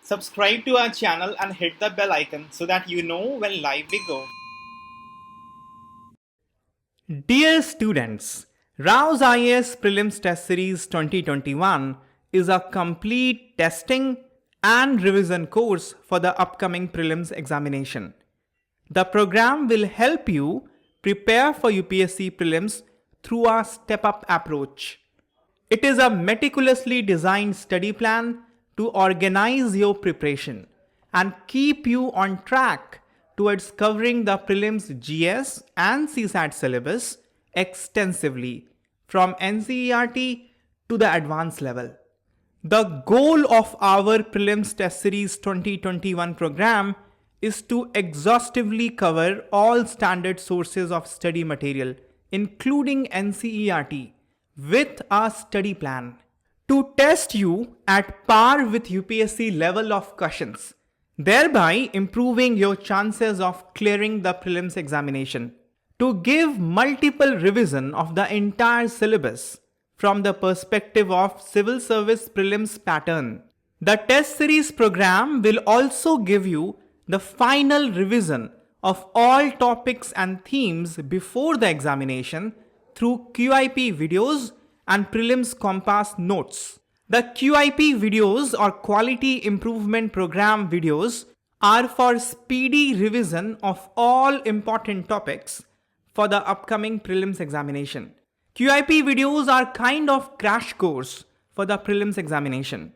Subscribe to our channel and hit the bell icon so that you know when live we go. Dear students, Rao's IAS Prelims Test Series 2021 is a complete testing and revision course for the upcoming prelims examination. The program will help you prepare for UPSC prelims through a step-up approach. It is a meticulously designed study plan to organize your preparation and keep you on track towards covering the prelims GS and CSAT syllabus extensively from NCERT to the advanced level. The goal of our Prelims Test Series 2021 program is to exhaustively cover all standard sources of study material, including NCERT, with a study plan to test you at par with UPSC level of questions, thereby improving your chances of clearing the prelims examination. To give multiple revision of the entire syllabus from the perspective of civil service prelims pattern. The test series program will also give you the final revision of all topics and themes before the examination through QIP videos and prelims compass notes. The QIP videos or Quality Improvement Program videos are for speedy revision of all important topics for the upcoming prelims examination. QIP videos are kind of crash course for the prelims examination.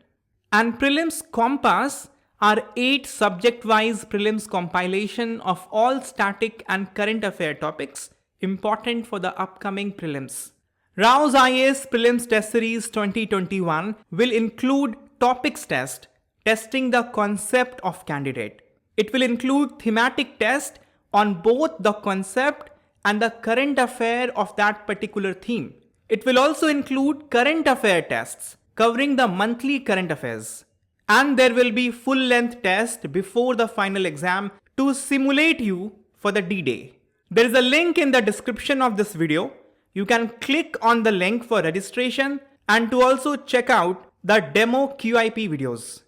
And prelims compass are 8 subject-wise prelims compilation of all static and current affair topics important for the upcoming prelims. Rao's IAS Prelims Test Series 2021 will include topics test, testing the concept of candidate. It will include thematic test on both the concept and the current affair of that particular theme. It will also include current affair tests covering the monthly current affairs. And there will be full-length test before the final exam to simulate you for the D-Day. There is a link in the description of this video. You can click on the link for registration and to also check out the demo QIP videos.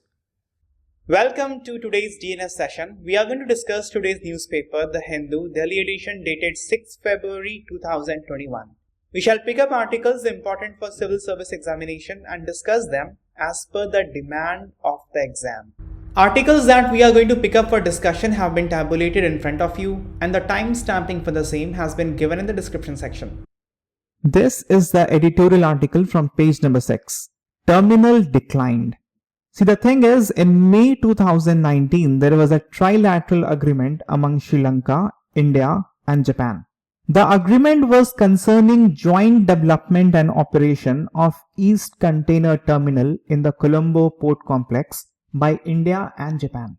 Welcome to today's DNS session. We are going to discuss today's newspaper, The Hindu, Delhi edition dated 6 February 2021. We shall pick up articles important for civil service examination and discuss them as per the demand of the exam. Articles that we are going to pick up for discussion have been tabulated in front of you and the time stamping for the same has been given in the description section. This is the editorial article from page number 6. Terminal declined. See, the thing is, in May 2019, there was a trilateral agreement among Sri Lanka, India and Japan. The agreement was concerning joint development and operation of East Container Terminal in the Colombo Port Complex by India and Japan.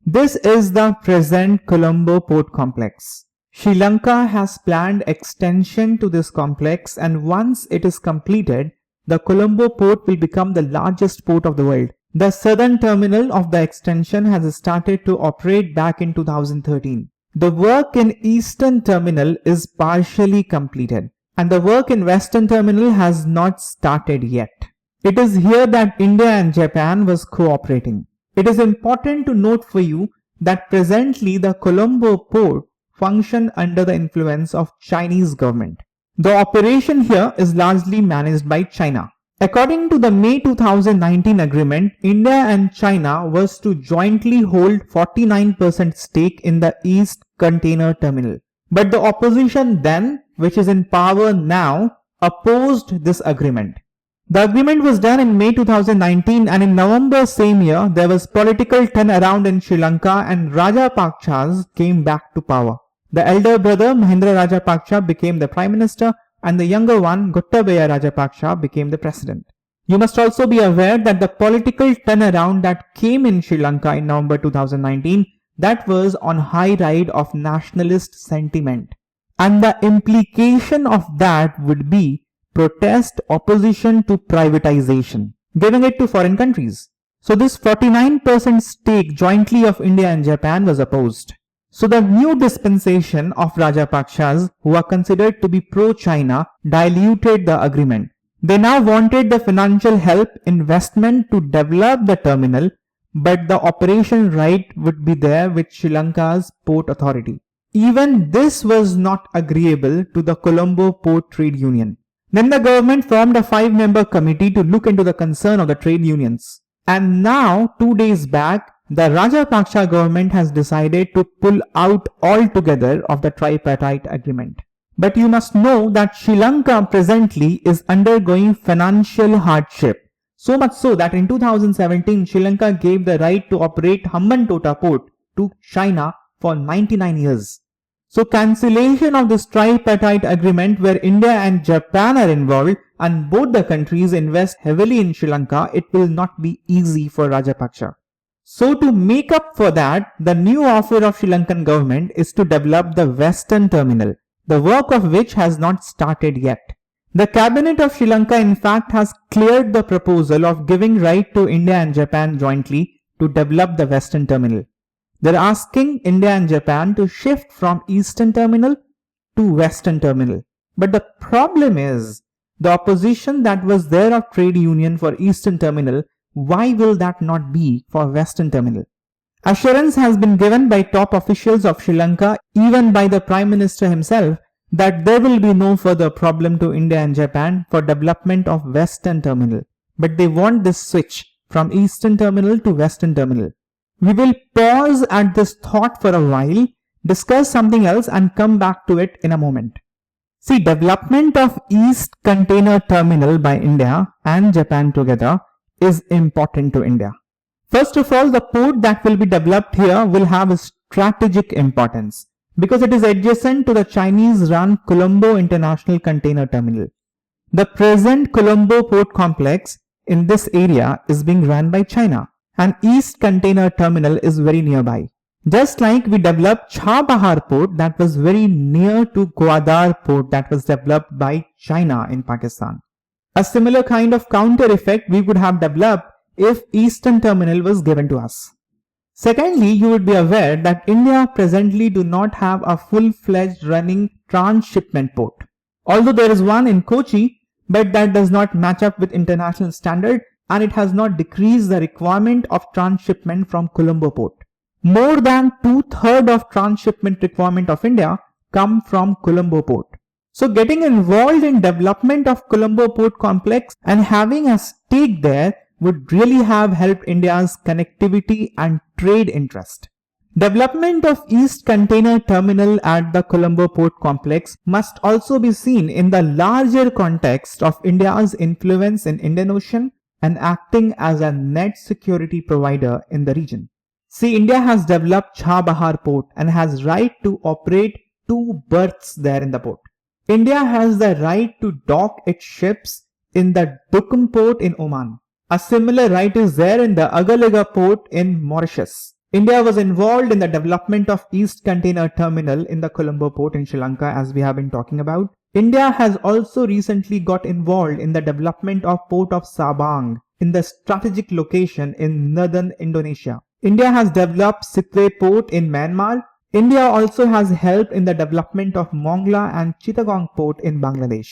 This is the present Colombo Port Complex. Sri Lanka has planned extension to this complex, and once it is completed, the Colombo port will become the largest port of the world. The southern terminal of the extension has started to operate back in 2013. The work in eastern terminal is partially completed, and the work in western terminal has not started yet. It is here that India and Japan was cooperating. It is important to note for you that presently the Colombo port function under the influence of Chinese government. The operation here is largely managed by China. According to the May 2019 agreement, India and China was to jointly hold 49% stake in the East Container Terminal. But the opposition then, which is in power now, opposed this agreement. The agreement was done in May 2019, and in November same year, there was political turnaround in Sri Lanka and Rajapakshas came back to power. The elder brother Mahendra Rajapaksa became the Prime Minister and the younger one Gotabaya Rajapaksa became the President. You must also be aware that the political turnaround that came in Sri Lanka in November 2019, that was on high ride of nationalist sentiment. And the implication of that would be protest opposition to privatization, giving it to foreign countries. So this 49% stake jointly of India and Japan was opposed. So the new dispensation of Rajapakshas, who are considered to be pro-China, diluted the agreement. They now wanted the financial help investment to develop the terminal, but the operation right would be there with Sri Lanka's port authority. Even this was not agreeable to the Colombo Port Trade Union. Then the government formed a 5-member committee to look into the concern of the trade unions. And now, 2 days back, the Rajapaksa government has decided to pull out altogether of the tripartite agreement. But you must know that Sri Lanka presently is undergoing financial hardship. So much so that in 2017, Sri Lanka gave the right to operate Hambantota port to China for 99 years. So cancellation of this tripartite agreement where India and Japan are involved and both the countries invest heavily in Sri Lanka, it will not be easy for Rajapaksa. So to make up for that, the new offer of Sri Lankan government is to develop the Western Terminal, the work of which has not started yet. The cabinet of Sri Lanka in fact has cleared the proposal of giving right to India and Japan jointly to develop the Western Terminal. They're asking India and Japan to shift from Eastern Terminal to Western Terminal. But the problem is, the opposition that was there of trade union for Eastern Terminal, why will that not be for Western Terminal? Assurance has been given by top officials of Sri Lanka, even by the Prime Minister himself, that there will be no further problem to India and Japan for development of Western Terminal. But they want this switch from Eastern Terminal to Western Terminal. We will pause at this thought for a while, discuss something else and come back to it in a moment. See, development of East Container Terminal by India and Japan together is important to India. First of all, the port that will be developed here will have a strategic importance because it is adjacent to the Chinese-run Colombo International Container Terminal. The present Colombo Port Complex in this area is being run by China, and East Container Terminal is very nearby. Just like we developed Chabahar Port that was very near to Gwadar Port that was developed by China in Pakistan. A similar kind of counter effect we would have developed if Eastern Terminal was given to us. Secondly, you would be aware that India presently do not have a full-fledged running transshipment port. Although there is one in Kochi, but that does not match up with international standard and it has not decreased the requirement of transshipment from Colombo port. More than 2/3 of transshipment requirement of India come from Colombo port. So getting involved in development of Colombo port complex and having a stake there would really have helped India's connectivity and trade interest. Development of East Container Terminal at the Colombo port complex must also be seen in the larger context of India's influence in Indian Ocean and acting as a net security provider in the region. See, India has developed Chabahar port and has right to operate 2 berths there in the port. India has the right to dock its ships in the Duqm port in Oman. A similar right is there in the Agalega port in Mauritius. India was involved in the development of East Container Terminal in the Colombo port in Sri Lanka, as we have been talking about. India has also recently got involved in the development of port of Sabang in the strategic location in northern Indonesia. India has developed Sittwe port in Myanmar. India also has helped in the development of Mongla and Chittagong port in Bangladesh.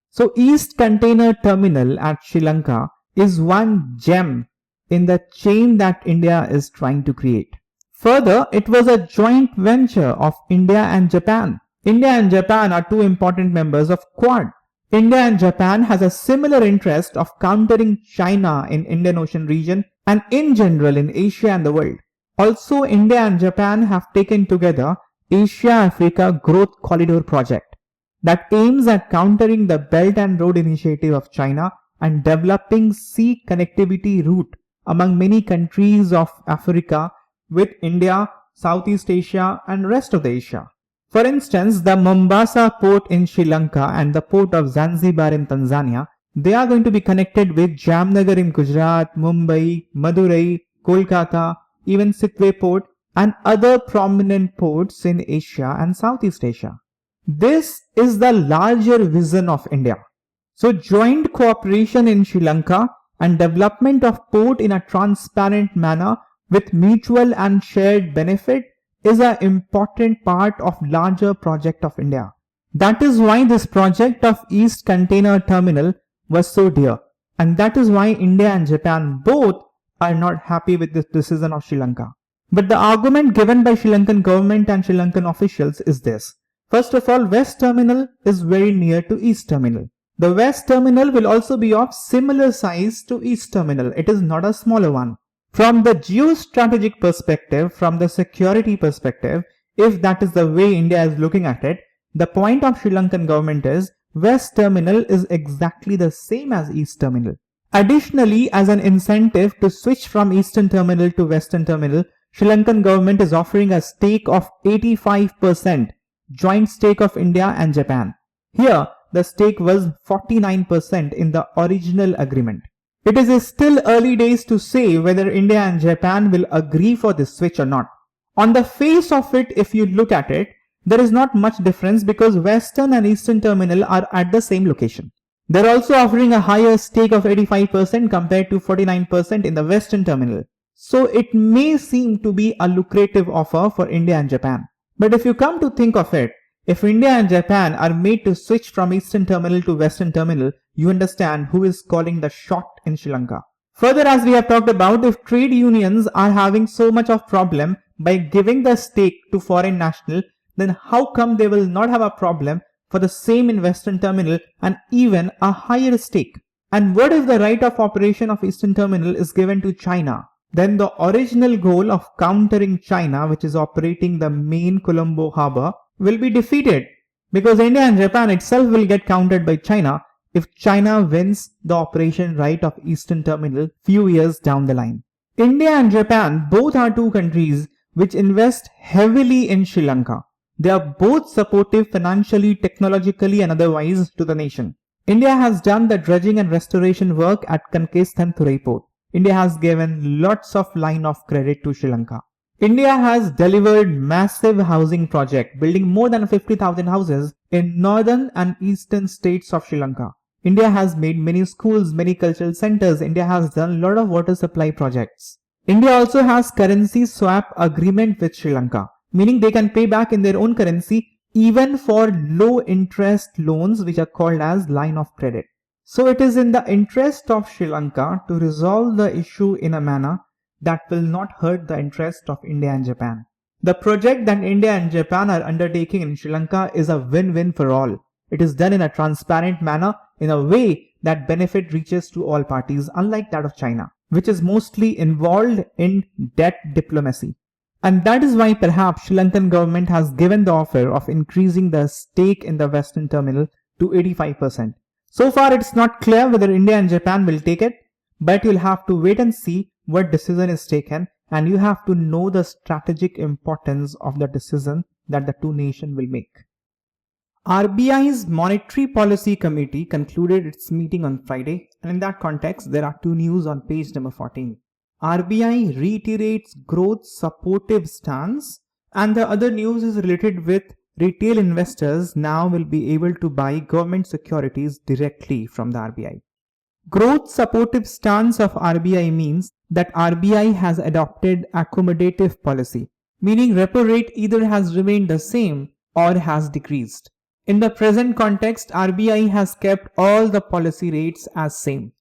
So East Container Terminal at Sri Lanka is one gem in the chain that India is trying to create. Further, it was a joint venture of India and Japan. India and Japan are 2 important members of Quad. India and Japan has a similar interest of countering China in Indian Ocean region and in general in Asia and the world. Also, India and Japan have taken together Asia-Africa Growth Corridor project that aims at countering the Belt and Road Initiative of China and developing sea connectivity route among many countries of Africa with India, Southeast Asia and rest of the Asia. For instance, the Mombasa port in Sri Lanka and the port of Zanzibar in Tanzania, they are going to be connected with Jamnagar in Gujarat, Mumbai, Madurai, Kolkata, even Sittwe port and other prominent ports in Asia and Southeast Asia. This is the larger vision of India. So joint cooperation in Sri Lanka and development of port in a transparent manner with mutual and shared benefit is an important part of larger project of India. That is why this project of East Container Terminal was so dear, and that is why India and Japan both are not happy with this decision of Sri Lanka. But the argument given by Sri Lankan government and Sri Lankan officials is this. First of all, West Terminal is very near to East Terminal. The West Terminal will also be of similar size to East Terminal. It is not a smaller one. From the geostrategic perspective, from the security perspective, if that is the way India is looking at it, the point of Sri Lankan government is West Terminal is exactly the same as East Terminal. Additionally, as an incentive to switch from Eastern Terminal to Western Terminal, Sri Lankan government is offering a stake of 85%, joint stake of India and Japan. Here, the stake was 49% in the original agreement. It is still early days to say whether India and Japan will agree for this switch or not. On the face of it, if you look at it, there is not much difference because Western and Eastern Terminal are at the same location. They're also offering a higher stake of 85% compared to 49% in the Western Terminal. So it may seem to be a lucrative offer for India and Japan. But if you come to think of it, if India and Japan are made to switch from Eastern Terminal to Western Terminal, you understand who is calling the shot in Sri Lanka. Further, as we have talked about, if trade unions are having so much of problem by giving the stake to foreign national, then how come they will not have a problem for the same in Western Terminal and even a higher stake? And what if the right of operation of Eastern Terminal is given to China? Then the original goal of countering China, which is operating the main Colombo harbor, will be defeated because India and Japan itself will get countered by China if China wins the operation right of Eastern Terminal few years down the line. India and Japan both are two countries which invest heavily in Sri Lanka. They are both supportive financially, technologically and otherwise to the nation. India has done the dredging and restoration work at Kankestan-Thurai port. India has given lots of line of credit to Sri Lanka. India has delivered massive housing project, building more than 50,000 houses in northern and eastern states of Sri Lanka. India has made many schools, many cultural centers. India has done a lot of water supply projects. India also has currency swap agreement with Sri Lanka, meaning they can pay back in their own currency even for low interest loans which are called as line of credit. So it is in the interest of Sri Lanka to resolve the issue in a manner that will not hurt the interest of India and Japan. The project that India and Japan are undertaking in Sri Lanka is a win-win for all. It is done in a transparent manner in a way that benefit reaches to all parties, unlike that of China, which is mostly involved in debt diplomacy. And that is why perhaps Sri Lankan government has given the offer of increasing the stake in the Western Terminal to 85%. So far it's not clear whether India and Japan will take it, but you'll have to wait and see what decision is taken, and you have to know the strategic importance of the decision that the two nations will make. RBI's Monetary Policy Committee concluded its meeting on Friday, and in that context there are two news on page number 14. RBI reiterates growth supportive stance, and the other news is related with retail investors now will be able to buy government securities directly from the RBI. Growth supportive stance of RBI means that RBI has adopted accommodative policy, meaning repo rate either has remained the same or has decreased. In the present context, RBI has kept all the policy rates as same.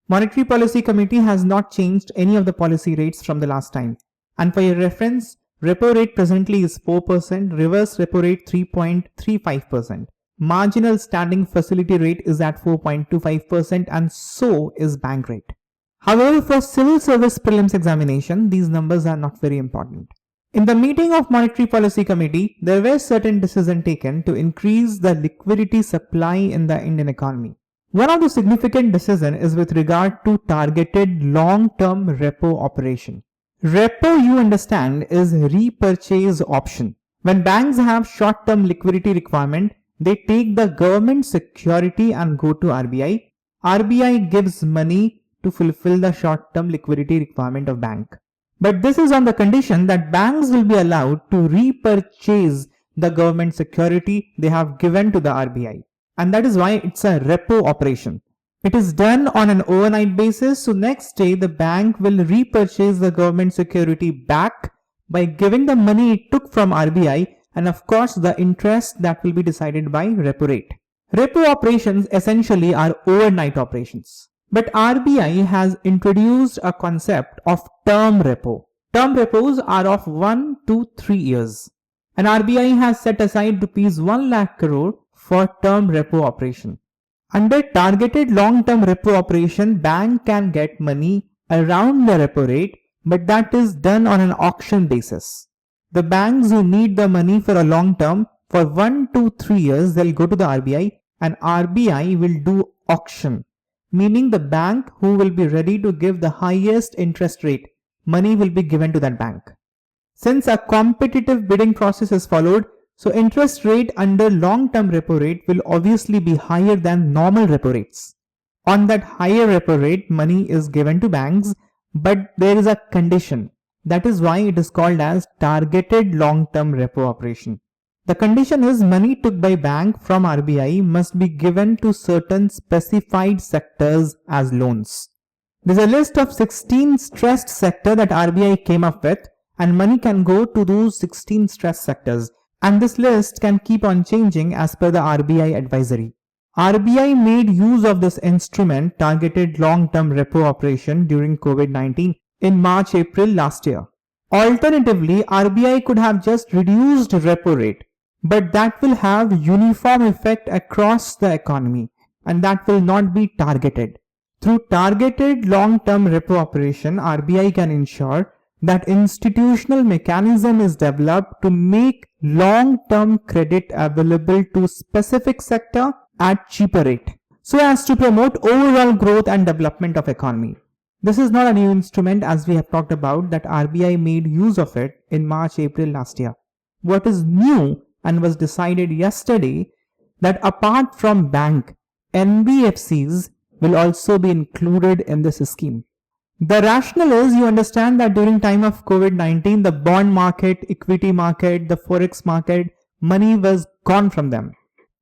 Monetary Policy Committee has not changed any of the policy rates from the last time. And for your reference, repo rate presently is 4%, reverse repo rate 3.35%. Marginal standing facility rate is at 4.25% and so is bank rate. However, for civil service prelims examination, these numbers are not very important. In the meeting of Monetary Policy Committee, there were certain decisions taken to increase the liquidity supply in the Indian economy. One of the significant decisions is with regard to targeted long-term repo operation. Repo, you understand, is repurchase option. When banks have short-term liquidity requirement, they take the government security and go to RBI. RBI gives money to fulfill the short-term liquidity requirement of bank. But this is on the condition that banks will be allowed to repurchase the government security they have given to the RBI. And that is why it's a repo operation. It is done on an overnight basis, so next day the bank will repurchase the government security back by giving the money it took from RBI, and of course the interest that will be decided by repo rate. Repo operations essentially are overnight operations. But RBI has introduced a concept of term repo. Term repos are of 1 to 3 years. And RBI has set aside rupees 1 lakh crore for term repo operation. Under targeted long-term repo operation, bank can get money around the repo rate, but that is done on an auction basis. The banks who need the money for a long term, for 1 to 3 years, they'll go to the RBI and RBI will do auction, meaning the bank who will be ready to give the highest interest rate, money will be given to that bank. Since a competitive bidding process is followed, so interest rate under long-term repo rate will obviously be higher than normal repo rates. On that higher repo rate, money is given to banks, but there is a condition. That is why it is called as targeted long-term repo operation. The condition is money took by bank from RBI must be given to certain specified sectors as loans. There's a list of 16 stressed sectors that RBI came up with, and money can go to those 16 stressed sectors. And this list can keep on changing as per the RBI advisory. RBI made use of this instrument, targeted long-term repo operation, during COVID-19 in March-April last year. Alternatively, RBI could have just reduced repo rate, but that will have uniform effect across the economy, and that will not be targeted. Through targeted long-term repo operation, RBI can ensure that institutional mechanism is developed to make long-term credit available to specific sector at cheaper rate, so as to promote overall growth and development of economy. This is not a new instrument, as we have talked about that RBI made use of it in March-April last year. What is new and was decided yesterday that apart from bank, NBFCs will also be included in this scheme. The rationale is, you understand that during time of COVID-19, the bond market, equity market, the forex market, money was gone from them.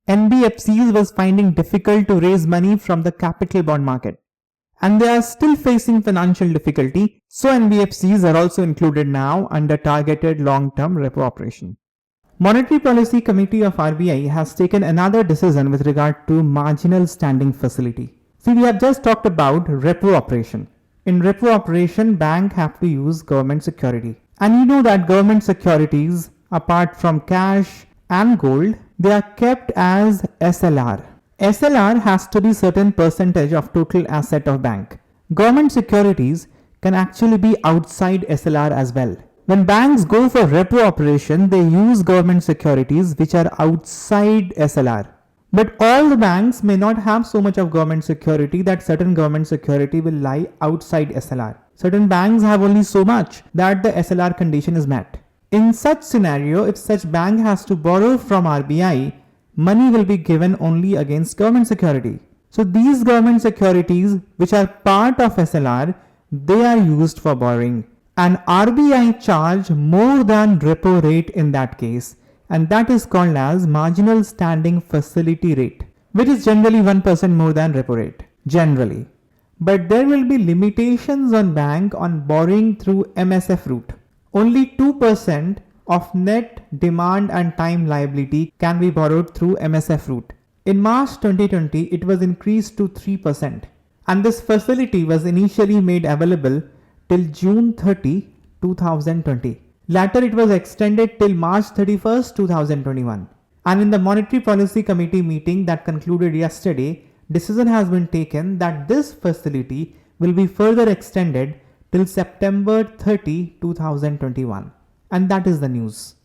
NBFCs was finding difficult to raise money from the capital bond market, and they are still facing financial difficulty. So NBFCs are also included now under targeted long-term repo operation. Monetary Policy Committee of RBI has taken another decision with regard to marginal standing facility. See, we have just talked about repo operation. In repo operation, bank have to use government security. And you know that government securities, apart from cash and gold, they are kept as SLR. SLR has to be certain percentage of total asset of bank. Government securities can actually be outside SLR as well. When banks go for repo operation, they use government securities which are outside SLR. But all the banks may not have so much of government security that certain government security will lie outside SLR. Certain banks have only so much that the SLR condition is met. In such scenario, if such bank has to borrow from RBI, money will be given only against government security. So these government securities which are part of SLR, they are used for borrowing. And RBI charge more than repo rate in that case. And that is called as marginal standing facility rate, which is generally 1% more than repo rate, generally. But there will be limitations on bank on borrowing through MSF route. Only 2% of net demand and time liability can be borrowed through MSF route. In March 2020, it was increased to 3%. And this facility was initially made available till June 30, 2020. Later, it was extended till March 31st, 2021. And in the Monetary Policy Committee meeting that concluded yesterday, decision has been taken that this facility will be further extended till September 30, 2021. And that is the news.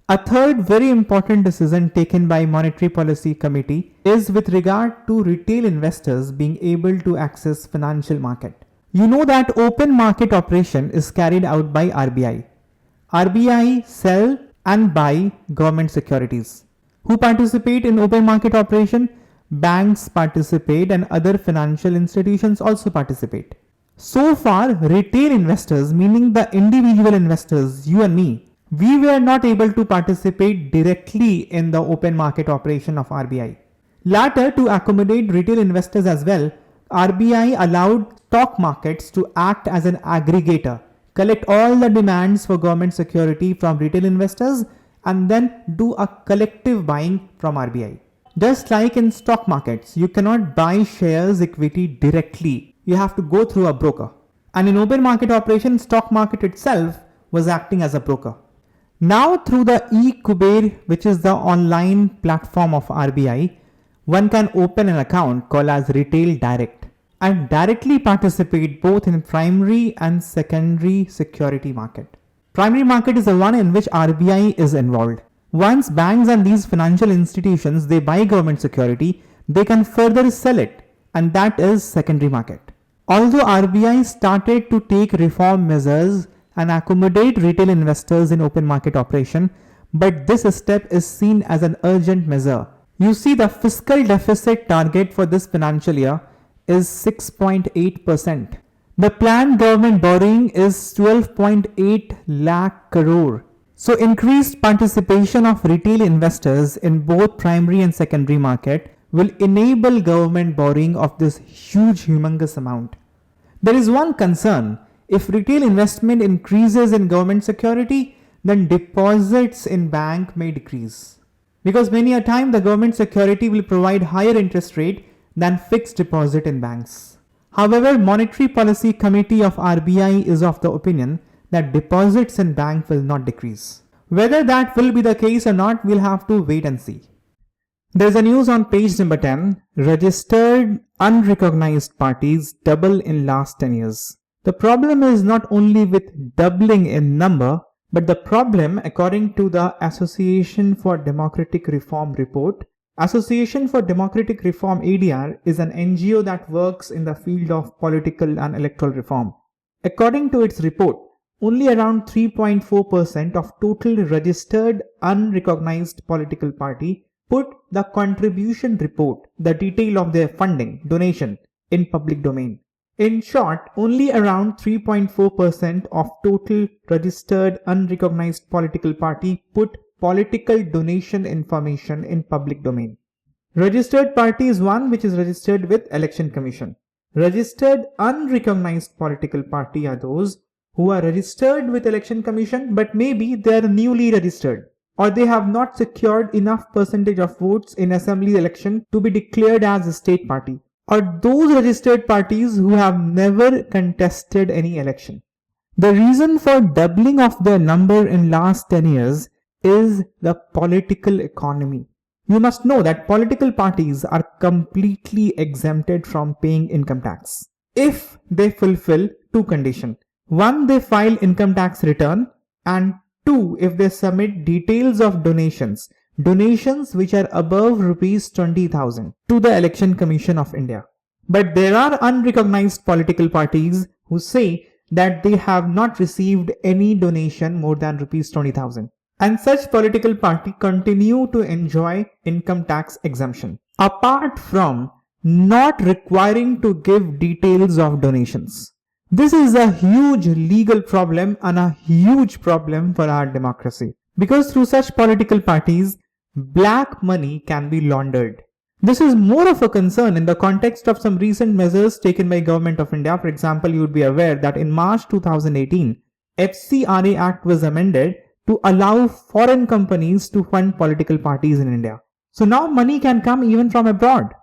A third very important decision taken by Monetary Policy Committee is with regard to retail investors being able to access financial market. You know that open market operation is carried out by RBI. RBI sell and buy government securities. Who participate in open market operation? Banks participate and other financial institutions also participate. So far, retail investors, meaning the individual investors, you and me, we were not able to participate directly in the open market operation of RBI. Later, to accommodate retail investors as well, RBI allowed stock markets to act as an aggregator, collect all the demands for government security from retail investors, and then do a collective buying from RBI. Just like in stock markets, you cannot buy shares equity directly. You have to go through a broker. And in open market operation, stock market itself was acting as a broker. Now through the eKuber, which is the online platform of RBI, one can open an account called as Retail Direct and directly participate both in primary and secondary security market. Primary market is the one in which RBI is involved. Once banks and these financial institutions, they buy government security, they can further sell it, and that is secondary market. Although RBI started to take reform measures and accommodate retail investors in open market operation, but this step is seen as an urgent measure. You see, the fiscal deficit target for this financial year is 6.8%. The planned government borrowing is 12.8 lakh crore. So increased participation of retail investors in both primary and secondary market will enable government borrowing of this huge, humongous amount. There is one concern. If retail investment increases in government security, then deposits in bank may decrease. Because many a time the government security will provide higher interest rate than fixed deposit in banks. However, Monetary Policy Committee of RBI is of the opinion that deposits in bank will not decrease. Whether that will be the case or not, we'll have to wait and see. There's a news on page number 10. Registered unrecognized parties double in last 10 years. The problem is not only with doubling in number, but the problem, according to the Association for Democratic Reform report, Association for Democratic Reform ADR is an NGO that works in the field of political and electoral reform. According to its report, only around 3.4% of total registered unrecognized political party put the contribution report, the detail of their funding, donation, in public domain. In short, only around 3.4% of total registered unrecognized political party put political donation information in public domain. Registered party is one which is registered with Election Commission. Registered unrecognized political party are those who are registered with Election Commission, but maybe they are newly registered, or they have not secured enough percentage of votes in assembly election to be declared as a state party, or those registered parties who have never contested any election. The reason for doubling of their number in last 10 years is the political economy. You must know that political parties are completely exempted from paying income tax if they fulfill two conditions. One, they file income tax return, and two, if they submit details of donations which are above rupees 20,000 to the Election Commission of India. But there are unrecognized political parties who say that they have not received any donation more than rupees 20,000. And such political party continue to enjoy income tax exemption, apart from not requiring to give details of donations. This is a huge legal problem and a huge problem for our democracy, because through such political parties, black money can be laundered. This is more of a concern in the context of some recent measures taken by Government of India. For example, you would be aware that in March 2018, FCRA Act was amended to allow foreign companies to fund political parties in India. So now money can come even from abroad.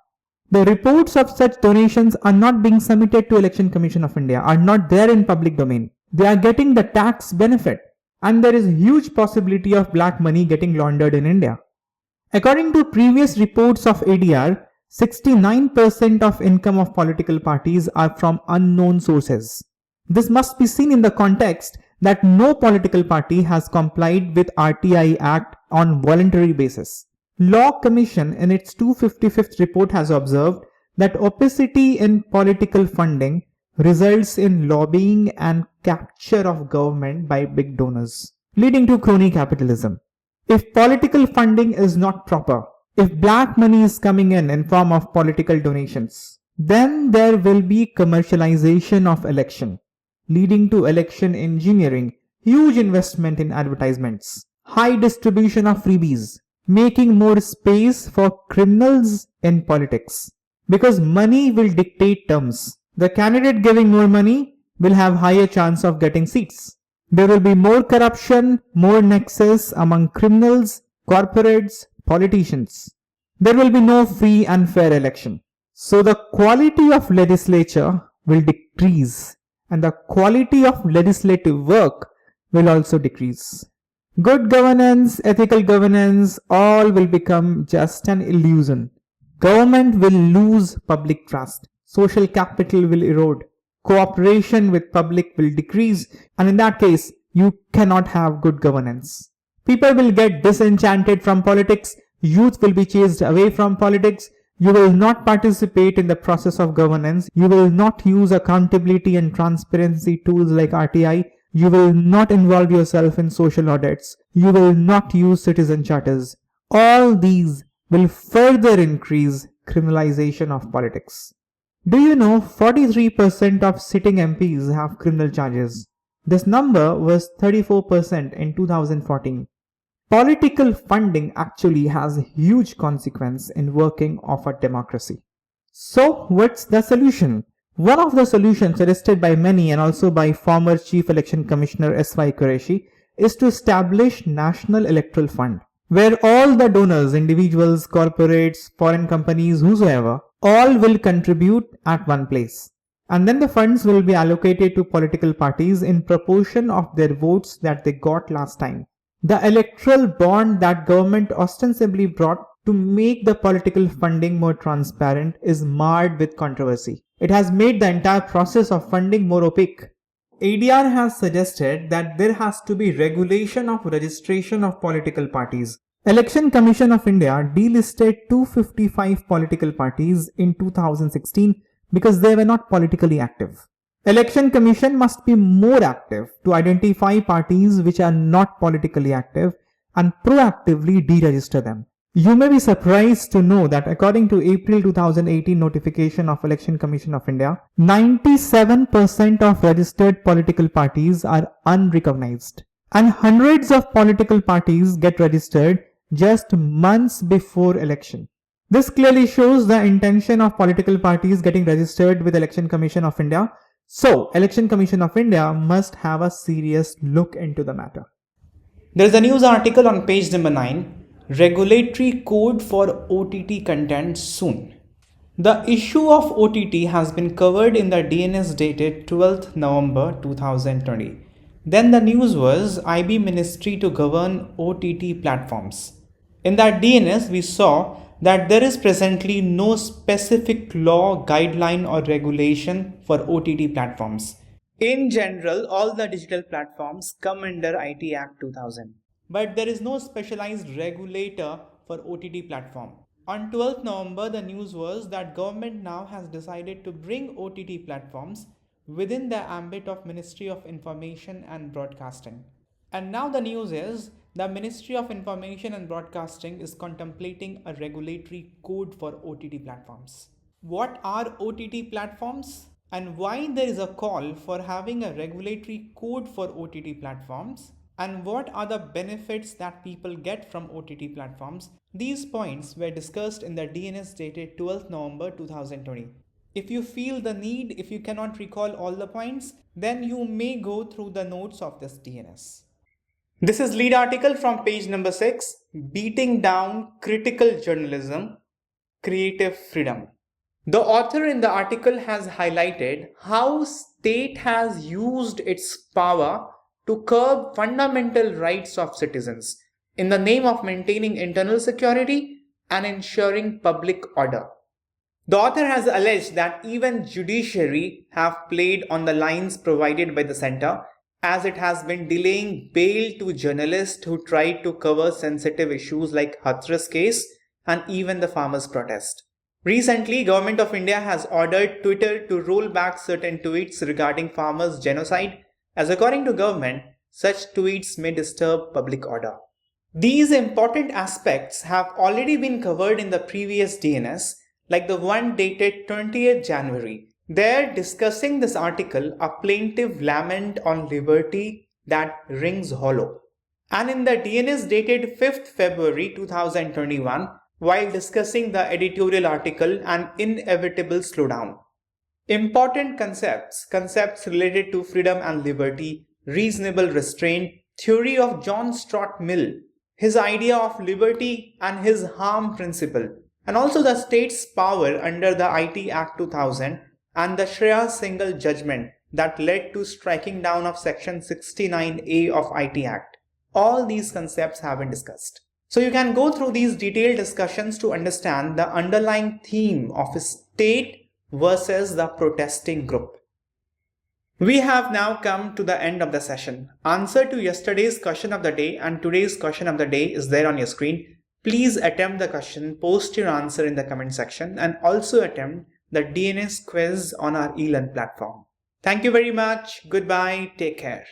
The reports of such donations are not being submitted to Election Commission of India, are not there in public domain. They are getting the tax benefit, and there is huge possibility of black money getting laundered in India. According to previous reports of ADR, 69% of income of political parties are from unknown sources. This must be seen in the context that no political party has complied with RTI Act on voluntary basis. Law Commission in its 255th report has observed that opacity in political funding results in lobbying and capture of government by big donors, leading to crony capitalism. If political funding is not proper, if black money is coming in form of political donations, then there will be commercialization of election, leading to election engineering, huge investment in advertisements, high distribution of freebies, making more space for criminals in politics. Because money will dictate terms. The candidate giving more money will have higher chance of getting seats. There will be more corruption, more nexus among criminals, corporates, politicians. There will be no free and fair election. So the quality of legislature will decrease and the quality of legislative work will also decrease. Good governance, ethical governance, all will become just an illusion. Government will lose public trust. Social capital will erode. Cooperation with public will decrease, and in that case, you cannot have good governance. People will get disenchanted from politics. Youth will be chased away from politics. You will not participate in the process of governance. You will not use accountability and transparency tools like RTI. You will not involve yourself in social audits. You will not use citizen charters. All these will further increase criminalization of politics. Do you know 43% of sitting MPs have criminal charges? This number was 34% in 2014. Political funding actually has a huge consequence in working of a democracy. So what's the solution? One of the solutions suggested by many and also by former Chief Election Commissioner S.Y. Qureshi is to establish National Electoral Fund, where all the donors, individuals, corporates, foreign companies, whosoever, all will contribute at one place. And then the funds will be allocated to political parties in proportion of their votes that they got last time. The electoral bond that government ostensibly brought to make the political funding more transparent is marred with controversy. It has made the entire process of funding more opaque. ADR has suggested that there has to be regulation of registration of political parties. Election Commission of India delisted 255 political parties in 2016 because they were not politically active. Election Commission must be more active to identify parties which are not politically active and proactively deregister them. You may be surprised to know that according to April 2018 notification of Election Commission of India, 97% of registered political parties are unrecognized. And hundreds of political parties get registered just months before election. This clearly shows the intention of political parties getting registered with Election Commission of India. So, Election Commission of India must have a serious look into the matter. There is a news article on page number 9. Regulatory code for OTT content soon. The issue of OTT has been covered in the DNS dated 12th November 2020. Then the news was IB Ministry to govern OTT platforms. In that DNS, we saw that there is presently no specific law, guideline or regulation for OTT platforms. In general, all the digital platforms come under IT Act 2000. But there is no specialized regulator for OTT platform. On 12th November, the news was that government now has decided to bring OTT platforms within the ambit of Ministry of Information and Broadcasting. And now the news is the Ministry of Information and Broadcasting is contemplating a regulatory code for OTT platforms. What are OTT platforms? And why there is a call for having a regulatory code for OTT platforms? And what are the benefits that people get from OTT platforms? These points were discussed in the DNS dated 12th November 2020. If you feel the need, if you cannot recall all the points, then you may go through the notes of this DNS. This is lead article from page number 6, Beating Down Critical Journalism, Creative Freedom. The author in the article has highlighted how state has used its power to curb fundamental rights of citizens in the name of maintaining internal security and ensuring public order. The author has alleged that even judiciary have played on the lines provided by the center, as it has been delaying bail to journalists who tried to cover sensitive issues like Hathras case and even the farmers' protest. Recently, Government of India has ordered Twitter to roll back certain tweets regarding farmers' genocide, as according to government, such tweets may disturb public order. These important aspects have already been covered in the previous DNS, like the one dated 20th January. There, discussing this article, a plaintive lament on liberty that rings hollow. And in the DNS dated 5th February 2021, while discussing the editorial article, an inevitable slowdown. Important concepts related to freedom and liberty, reasonable restraint, theory of John Stuart Mill, his idea of liberty and his harm principle, and also the state's power under the IT Act 2000 and the Shreya Singhal judgment that led to striking down of Section 69A of IT Act. All these concepts have been discussed. So you can go through these detailed discussions to understand the underlying theme of state versus the protesting group. We have now come to the end of the session. Answer to yesterday's question of the day and today's question of the day is there on your screen. Please attempt the question, post your answer in the comment section, and also attempt the DNS quiz on our eLearn platform. Thank you very much. Goodbye. Take care.